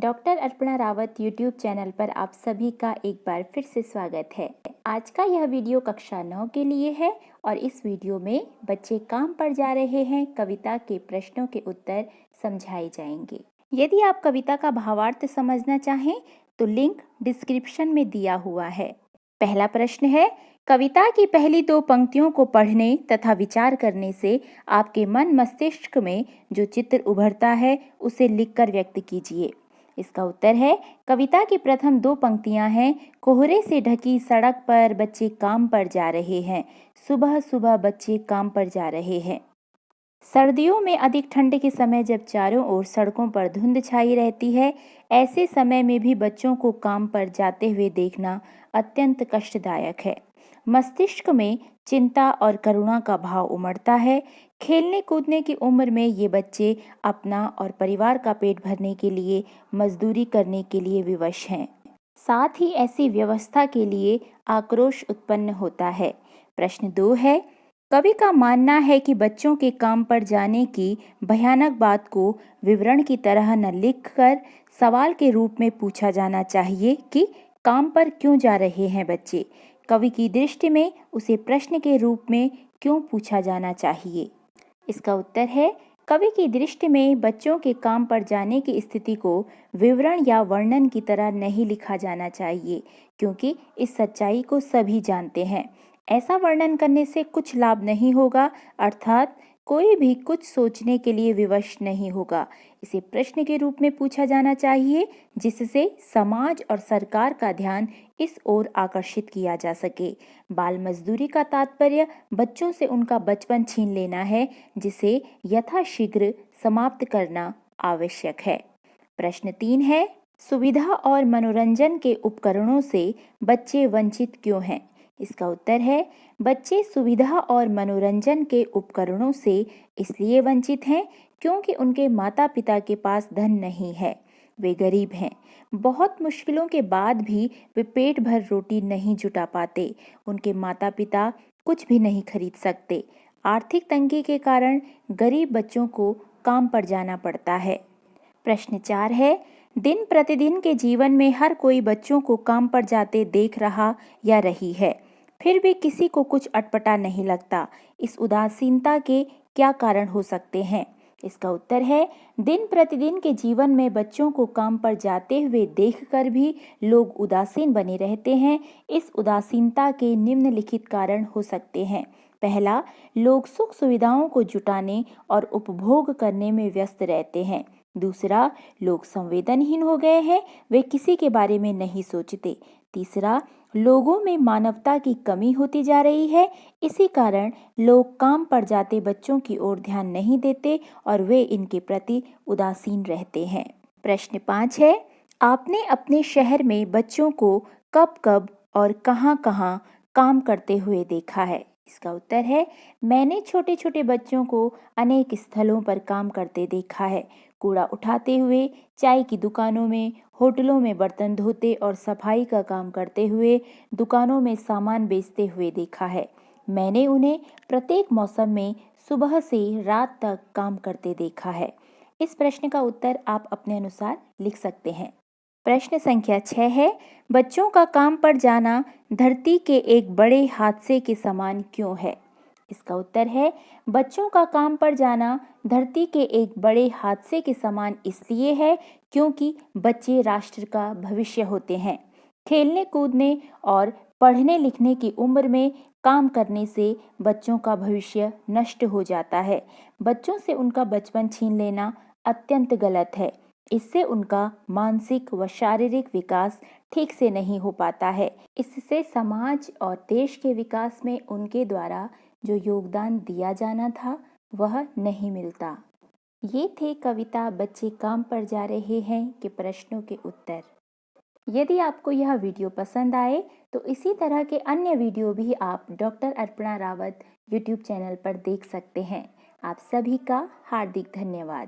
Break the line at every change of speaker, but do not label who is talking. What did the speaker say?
Doctor Arpana Rawat YouTube channel पर आप सभी का एक बार फिर से स्वागत है। आज का यह वीडियो कक्षा 9 के लिए है और इस वीडियो में बच्चे काम पर जा रहे हैं। कविता के प्रश्नों के उत्तर समझाए जाएंगे। यदि आप कविता का भावार्थ समझना चाहें तो लिंक डिस्क्रिप्शन में दिया हुआ है। पहला प्रश्न है, कविता की पहली 2 पंक्तियों को पढ़ने तथा विचार करने से आपके मन मस्तिष्क में जो चित्र उभरता है उसे लिखकर व्यक्त कीजिए। इसका उत्तर है, कविता की प्रथम 2 पंक्तियां हैं, कोहरे से ढकी सड़क पर बच्चे काम पर जा रहे हैं। सुबह सुबह बच्चे काम पर जा रहे हैं। सर्दियों में अधिक ठंड के समय जब चारों ओर सड़कों पर धुंध छाई रहती है, ऐसे समय में भी बच्चों को काम पर जाते हुए देखना अत्यंत कष्टदायक है। मस्तिष्क में चिंता और करुणा का भाव उमड़ता है। खेलने कूदने की उम्र में ये बच्चे अपना और परिवार का पेट भरने के लिए मजदूरी करने के लिए विवश हैं। साथ ही ऐसी व्यवस्था के लिए आक्रोश उत्पन्न होता है। प्रश्न 2 है, कवि का मानना है कि बच्चों के काम पर जाने की भयानक बात को विवरण की तरह न लिखकर सवाल के रूप में पूछा जाना चाहिए कि काम पर क्यों जा रहे हैं बच्चे। कवि की दृष्टि में उसे प्रश्न के रूप में क्यों पूछा जाना चाहिए। इसका उत्तर है, कवि की दृष्टि में बच्चों के काम पर जाने की स्थिति को विवरण या वर्णन की तरह नहीं लिखा जाना चाहिए, क्योंकि इस सच्चाई को सभी जानते हैं। ऐसा वर्णन करने से कुछ लाभ नहीं होगा, अर्थात कोई भी कुछ सोचने के लिए विवश नहीं होगा। इसे प्रश्न के रूप में पूछा जाना चाहिए, जिससे समाज और सरकार का ध्यान इस ओर आकर्षित किया जा सके। बाल मजदूरी का तात्पर्य बच्चों से उनका बचपन छीन लेना है, जिसे यथाशीघ्र समाप्त करना आवश्यक है। प्रश्न 3 है, सुविधा और मनोरंजन के उपकरणों से बच्चे वंचित क्यों हैं। इसका उत्तर है, बच्चे सुविधा और मनोरंजन के उपकरणों से इसलिए वंचित हैं क्योंकि उनके माता पिता के पास धन नहीं है। वे गरीब हैं। बहुत मुश्किलों के बाद भी वे पेट भर रोटी नहीं जुटा पाते। उनके माता पिता कुछ भी नहीं खरीद सकते। आर्थिक तंगी के कारण गरीब बच्चों को काम पर जाना पड़ता है। प्रश्न 4 है, दिन प्रतिदिन के जीवन में हर कोई बच्चों को काम पर जाते देख रहा या रही है, फिर भी किसी को कुछ अटपटा नहीं लगता। इस उदासीनता के क्या कारण हो सकते हैं। इसका उत्तर है, दिन प्रतिदिन के जीवन में बच्चों को काम पर जाते हुए देखकर भी लोग उदासीन बने रहते हैं। इस उदासीनता के निम्नलिखित कारण हो सकते हैं। पहला, लोग सुख सुविधाओं को जुटाने और उपभोग करने में व्यस्त रहते हैं। दूसरा, लोग संवेदनहीन हो गए हैं, वे किसी के बारे में नहीं सोचते। तीसरा, लोगों में मानवता की कमी होती जा रही है। इसी कारण लोग काम पर जाते बच्चों की ओर ध्यान नहीं देते और वे इनके प्रति उदासीन रहते हैं। प्रश्न 5 है, आपने अपने शहर में बच्चों को कब कब और कहां कहां काम करते हुए देखा है। इसका उत्तर है, मैंने छोटे छोटे बच्चों को अनेक स्थलों पर काम करते देखा है। कूड़ा उठाते हुए, चाय की दुकानों में, होटलों में बर्तन धोते और सफाई का काम करते हुए, दुकानों में सामान बेचते हुए देखा है। मैंने उन्हें प्रत्येक मौसम में सुबह से रात तक काम करते देखा है। इस प्रश्न का उत्तर आप अपने अनुसार लिख सकते हैं। प्रश्न संख्या 6 है, बच्चों का काम पर जाना धरती के एक बड़े हादसे के समान क्यों है। इसका उत्तर है, बच्चों का काम पर जाना धरती के एक बड़े हादसे के समान इसलिए है क्योंकि बच्चे राष्ट्र का भविष्य होते हैं। खेलने कूदने और पढ़ने लिखने की उम्र में काम करने से बच्चों का भविष्य नष्ट हो जाता है। बच्चों से उनका बचपन छीन लेना अत्यंत गलत है। इससे उनका मानसिक व शारीरिक विकास ठीक से नहीं हो पाता है। इससे समाज और देश के विकास में उनके द्वारा जो योगदान दिया जाना था वह नहीं मिलता। ये थे कविता बच्चे काम पर जा रहे हैं के प्रश्नों के उत्तर। यदि आपको यह वीडियो पसंद आए तो इसी तरह के अन्य वीडियो भी आप doctor Arpana Rawat YouTube channel पर देख सकते हैं। आप सभी का हार्दिक धन्यवाद।